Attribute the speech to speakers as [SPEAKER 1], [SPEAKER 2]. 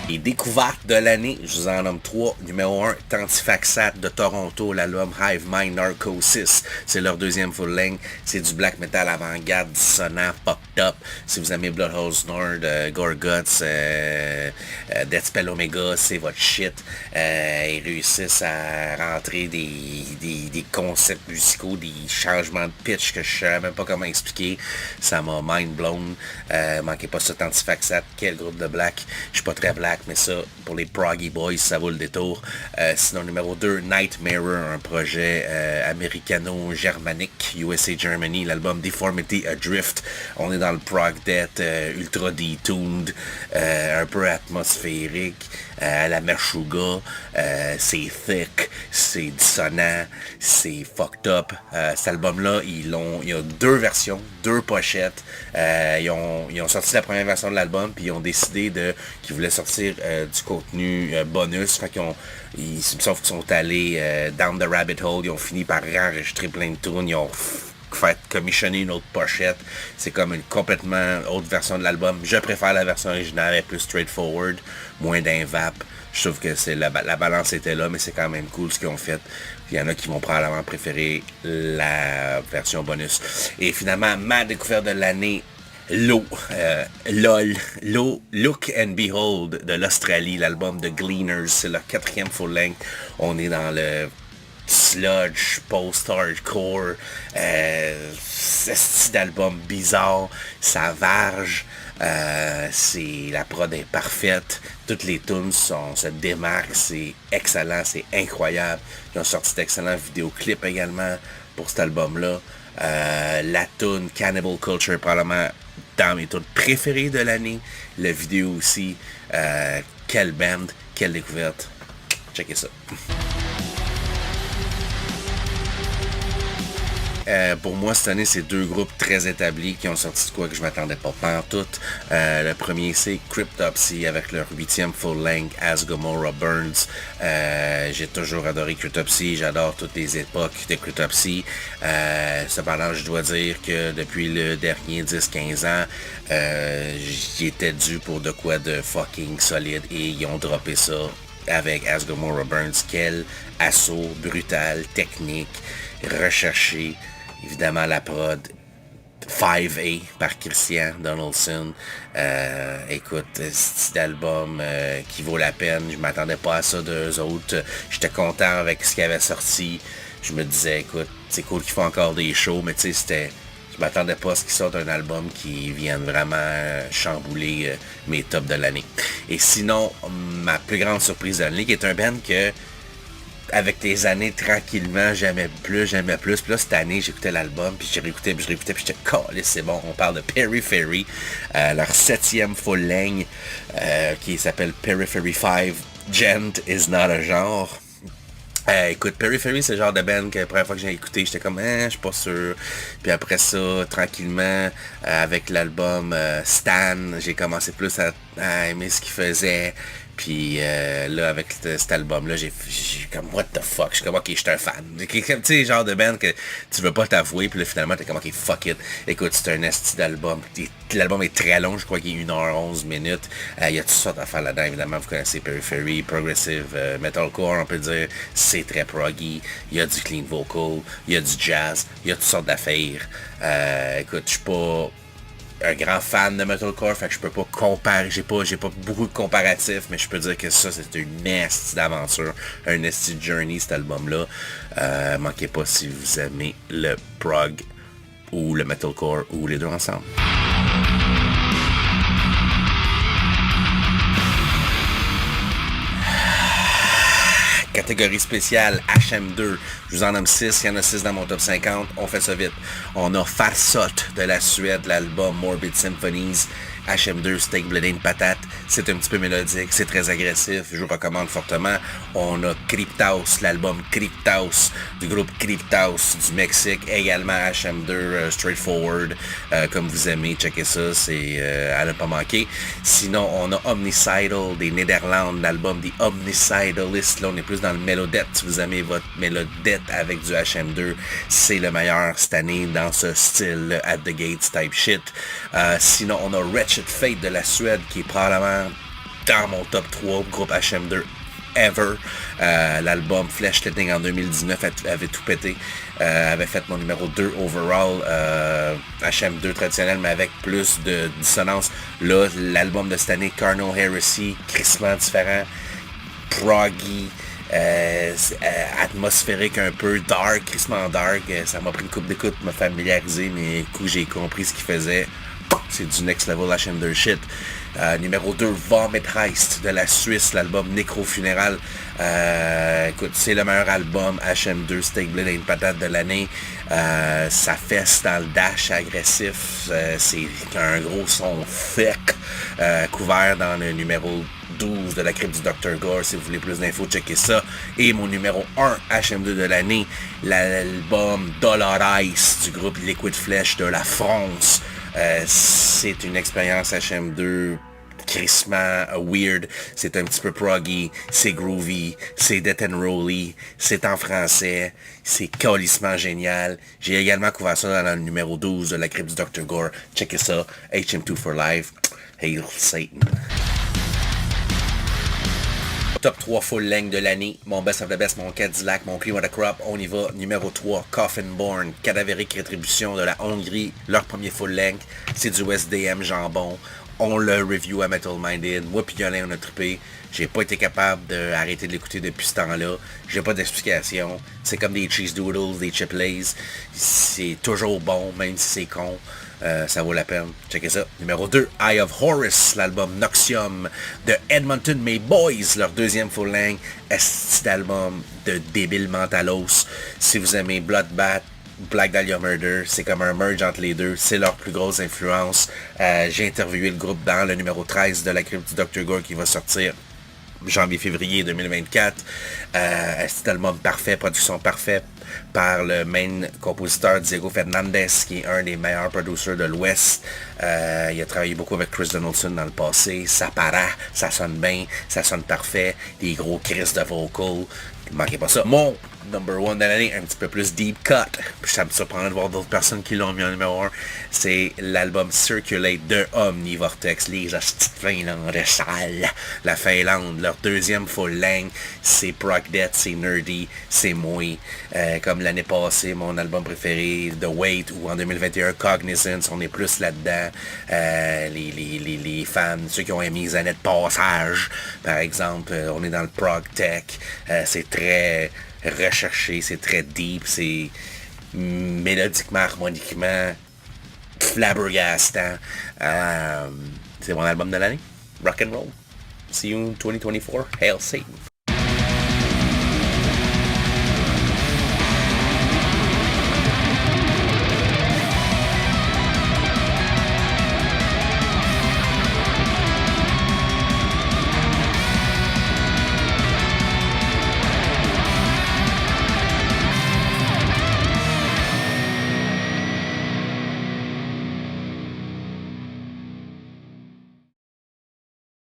[SPEAKER 1] Les découvertes de l'année, je vous en nomme 3. Numéro 1, Tantifaxat de Toronto, l'album Hive Mind Narcosis. C'est leur deuxième full-length. C'est du black metal avant-garde, dissonant, fucked up. Si vous aimez Bloodhound Snore, Gorguts, Deathspell Omega, c'est votre shit. Ils réussissent à rentrer des concepts musicaux, des changements de pitch que je sais même pas comment expliquer. Ça m'a mind blown. Manquez pas ça, Tantifaxat. Quel groupe de black. Je suis pas très black, mais ça, pour les proggy boys, ça vaut le détour. Sinon, numéro 2, Night Mirror, un projet américano-germanique, USA Germany, l'album Deformity Adrift. On est dans le prog death, ultra detuned, un peu atmosphérique, à la Meshuggah. C'est thick, c'est dissonant, c'est fucked up. Cet album-là, il y a 2 versions, 2 pochettes. Ils ont sorti la première version de l'album, puis ils ont décidé qu'ils voulaient sortir du contenu bonus. Fait sauf qu'ils sont allés down the rabbit hole, ils ont fini par enregistrer plein de tunes, ils ont fait commissionner une autre pochette. C'est comme une complètement autre version de l'album. Je préfère la version originale, elle est plus straightforward, moins d'invap. Je trouve que la balance était là, mais c'est quand même cool ce qu'ils ont fait. Il y en a qui vont probablement préférer la version bonus. Et finalement, ma découverte de l'année, Look and Behold de l'Australie, l'album de Gleaners, c'est leur 4e full-length. On est dans le sludge, post-hardcore, ce style d'album bizarre, savage, la prod est parfaite, toutes les tunes se démarquent, c'est excellent, c'est incroyable. Ils ont sorti d'excellents vidéoclips également pour cet album-là. La tune Cannibal Culture, probablement dans mes tunes préférées de l'année. La vidéo aussi. Quelle band, quelle découverte. Checkez ça. Pour moi, cette année, c'est 2 groupes très établis qui ont sorti de quoi que je m'attendais pas pantoute. Le premier, c'est Cryptopsy avec leur 8e full-length As Gomorrah Burns. J'ai toujours adoré Cryptopsy, j'adore toutes les époques de Cryptopsy. Cependant, je dois dire que depuis le dernier 10-15 ans, j'y étais dû pour de quoi de fucking solide et ils ont droppé ça avec As Gomorrah Burns. Quel assaut brutal, technique, recherché. Évidemment, la prod 5A par Christian Donaldson. Écoute, c'est un album qui vaut la peine. Je m'attendais pas à ça d'eux autres. J'étais content avec ce qu'ils avaient sorti. Je me disais, écoute, c'est cool qu'ils font encore des shows, mais tu sais, je m'attendais pas à ce qu'ils sortent un album qui vienne vraiment chambouler mes tops de l'année. Et sinon, ma plus grande surprise de l'année, qui est un band que avec les années, tranquillement, j'aimais plus. Puis là, cette année, j'écoutais l'album, puis je réécoutais, puis j'étais calé, c'est bon. On parle de Periphery, leur 7e full-length, qui s'appelle Periphery 5, Gent is not a genre. Écoute, Periphery, c'est le genre de band que la première fois que j'ai écouté, j'étais comme, je suis pas sûr. Puis après ça, tranquillement, avec l'album Stan, j'ai commencé plus à aimer ce qu'il faisait. Puis là, avec cet album-là, j'ai comme, what the fuck? Je suis comme, ok, je suis un fan. Tu sais, genre de band que tu veux pas t'avouer, puis là, finalement, t'es comme, ok, fuck it. Écoute, c'est un esti d'album. L'album est très long, je crois qu'il est 1h11 minutes. Il y a toutes sortes d'affaires là-dedans, évidemment. Vous connaissez Periphery, Progressive, Metalcore, on peut dire. C'est très proggy. Il y a du clean vocal, il y a du jazz, il y a toutes sortes d'affaires. Écoute, je suis pas un grand fan de metalcore, fait que je peux pas comparer, j'ai pas beaucoup de comparatifs, mais je peux dire que ça, c'est une esti d'aventure, un esti de journey, cet album-là. Manquez pas si vous aimez le prog ou le metalcore ou les deux ensemble. Catégorie spéciale HM2, je vous en nomme 6, il y en a 6 dans mon top 50, on fait ça vite. On a Farsot de la Suède, l'album Morbid Symphonies. HM2, Steak Bleeding Patate, c'est un petit peu mélodique, c'est très agressif, je vous recommande fortement. On a Cryptaos, l'album Cryptaos du groupe Cryptaos du Mexique, également HM2 Straightforward, comme vous aimez, checkez ça, c'est à ne pas manquer. Sinon, on a Omnicidal des Néderlandes, l'album des Omnicidalists, là on est plus dans le Melodette, si vous aimez votre Melodette avec du HM2, c'est le meilleur cette année dans ce style At the Gates type shit. Sinon, on a Wretched Fate de la Suède, qui est probablement dans mon top 3 groupe HM2 ever. L'album Flesh Lighting en 2019 avait tout pété. Avait fait mon numéro 2 overall. HM2 traditionnel, mais avec plus de dissonance. Là, l'album de cette année, Carnal Heresy, crissement différent, proggy, atmosphérique un peu, dark, crissement dark. Ça m'a pris une couple d'écoute pour me familiariser, mais du coup, j'ai compris ce qu'il faisait. C'est du next level HM2 shit. Numéro 2, Vomit Heist de la Suisse, l'album Necro Funeral. Écoute, c'est le meilleur album HM2 Steak Blade et une patate de l'année. Ça fesse dans le dash agressif. C'est un gros son fake couvert dans le numéro 12 de la crypte du Dr. Gore. Si vous voulez plus d'infos, checkez ça. Et mon numéro 1 HM2 de l'année, l'album Dollar Ice du groupe Liquid Flesh de la France. C'est une expérience HM2 crissement weird, c'est un petit peu proggy, c'est groovy, c'est death and rolly, c'est en français, c'est calissement génial. J'ai également couvert ça dans le numéro 12 de la crypte du Dr. Gore. Checkez ça, HM2 for Life. Hail Satan. Top 3 full length de l'année, mon best of the best, mon Cadillac, mon Cream of the Crop, on y va. Numéro 3, Coffin Born, Cadavérique Rétribution de la Hongrie, leur premier full length, c'est du SDM jambon. On le review à Metal Minded, moi pis Yolin on a trippé. J'ai pas été capable d'arrêter de l'écouter depuis ce temps-là. J'ai pas d'explication. C'est comme des cheese doodles, des chip lays. C'est toujours bon, même si c'est con. Ça vaut la peine. Checkez ça. Numéro 2, Eye of Horus, l'album Noxium de Edmonton May Boys, leur deuxième full length. Est d'album de débile mentalos. Si vous aimez Bloodbath, Black Dahlia Murder, c'est comme un merge entre les deux, c'est leur plus grosse influence. J'ai interviewé le groupe dans le numéro 13 de la crypte du Dr. Gore qui va sortir janvier-février 2024. C'est un album parfait, production parfaite par le main compositeur Diego Fernandez, qui est un des meilleurs producers de l'Ouest. Il a travaillé beaucoup avec Chris Donaldson dans le passé. Ça paraît, ça sonne bien, ça sonne parfait. Des gros cris de vocal. Ne manquez pas ça. Mon number 1 de l'année, un petit peu plus deep cut. Ça me surprend de voir d'autres personnes qui l'ont mis en numéro 1. C'est l'album Circulate de Omnivortex, les hosties finlandais sales. La Finlande, leur deuxième full length, c'est prog death, c'est nerdy, c'est moi. Comme l'année passée, mon album préféré, The Wait, ou en 2021, Cognizance, on est plus là-dedans. Les fans, ceux qui ont aimé les années de passage, par exemple, on est dans le prog tech. C'est très recherché, c'est très deep, c'est mélodiquement, harmoniquement flabbergastant. C'est mon album de l'année. Rock and roll. See you in 2024. Hail Satan.